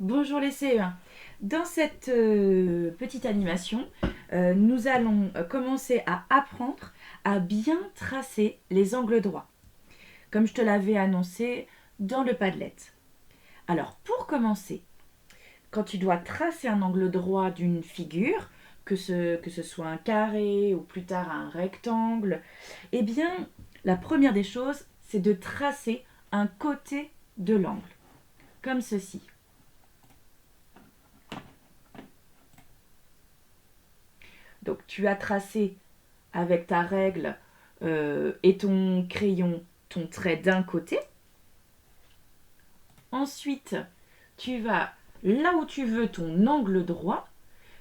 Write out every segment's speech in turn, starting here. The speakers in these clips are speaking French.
Bonjour les CE1. Dans cette petite animation, nous allons commencer à apprendre à bien tracer les angles droits, comme je te l'avais annoncé dans le Padlet. Alors, pour commencer, quand tu dois tracer un angle droit d'une figure, que ce soit un carré ou plus tard un rectangle, eh bien, la première des choses, c'est de tracer un côté de l'angle, comme ceci. Donc tu as tracé avec ta règle et ton crayon ton trait d'un côté. Ensuite, tu vas là où tu veux ton angle droit,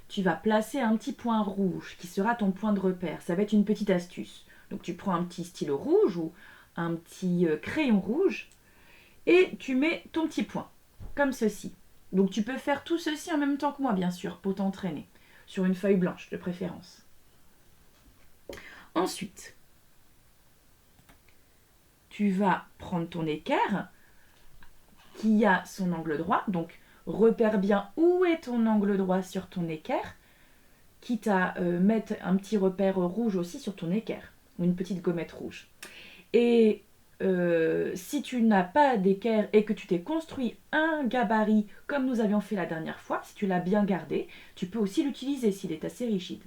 tu vas placer un petit point rouge qui sera ton point de repère. Ça va être une petite astuce. Donc tu prends un petit stylo rouge ou un petit crayon rouge et tu mets ton petit point, comme ceci. Donc tu peux faire tout ceci en même temps que moi, bien sûr, pour t'entraîner, sur une feuille blanche de préférence. Ensuite, tu vas prendre ton équerre qui a son angle droit, donc repère bien où est ton angle droit sur ton équerre, quitte à mettre un petit repère rouge aussi sur ton équerre, ou une petite gommette rouge. Et si tu n'as pas d'équerre et que tu t'es construit un gabarit comme nous avions fait la dernière fois, si tu l'as bien gardé, tu peux aussi l'utiliser s'il est assez rigide.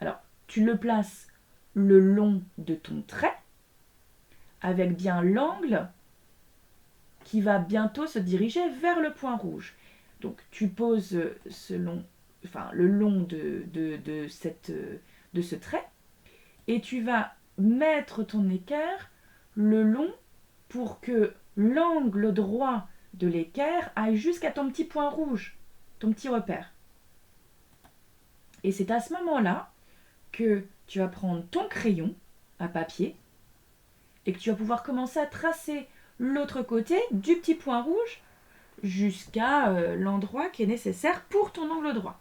Alors, tu le places le long de ton trait, avec bien l'angle qui va bientôt se diriger vers le point rouge. Donc tu poses le long de ce trait et tu vas mettre ton équerre le long pour que l'angle droit de l'équerre aille jusqu'à ton petit point rouge, ton petit repère. Et c'est à ce moment-là que tu vas prendre ton crayon à papier et que tu vas pouvoir commencer à tracer l'autre côté du petit point rouge jusqu'à l'endroit qui est nécessaire pour ton angle droit.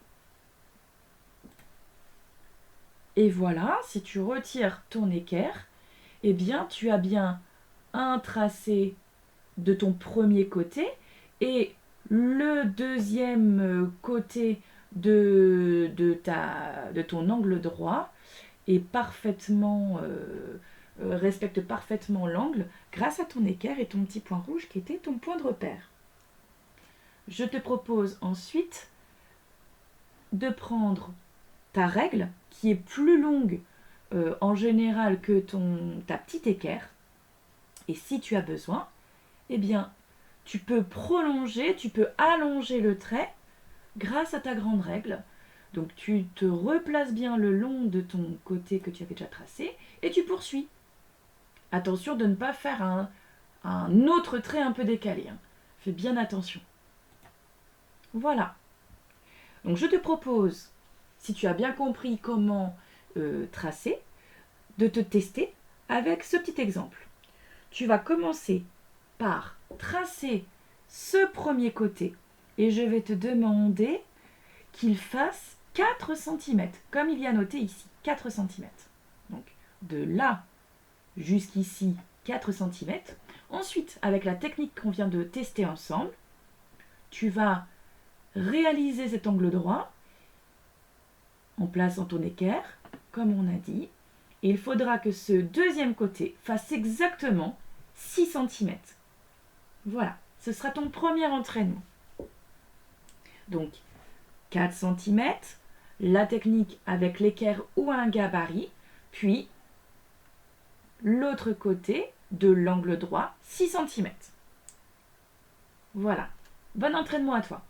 Et voilà, si tu retires ton équerre, eh bien tu as bien un tracé de ton premier côté et le deuxième côté de ton angle droit est respecte parfaitement l'angle grâce à ton équerre et ton petit point rouge qui était ton point de repère. Je te propose ensuite de prendre ta règle qui est plus longue en général que ta petite équerre. Et si tu as besoin, eh bien, tu peux prolonger, tu peux allonger le trait grâce à ta grande règle. Donc tu te replaces bien le long de ton côté que tu avais déjà tracé et tu poursuis. Attention de ne pas faire un autre trait un peu décalé. Hein. Fais bien attention. Voilà. Donc je te propose, si tu as bien compris comment tracer, de te tester avec ce petit exemple. Tu vas commencer par tracer ce premier côté et je vais te demander qu'il fasse 4 cm, comme il y a noté ici, 4 cm. Donc de là jusqu'ici, 4 cm. Ensuite, avec la technique qu'on vient de tester ensemble, tu vas réaliser cet angle droit en plaçant ton équerre, comme on a dit. Et il faudra que ce deuxième côté fasse exactement 6 cm. Voilà, ce sera ton premier entraînement. Donc, 4 cm, la technique avec l'équerre ou un gabarit, puis l'autre côté de l'angle droit, 6 cm. Voilà, bon entraînement à toi.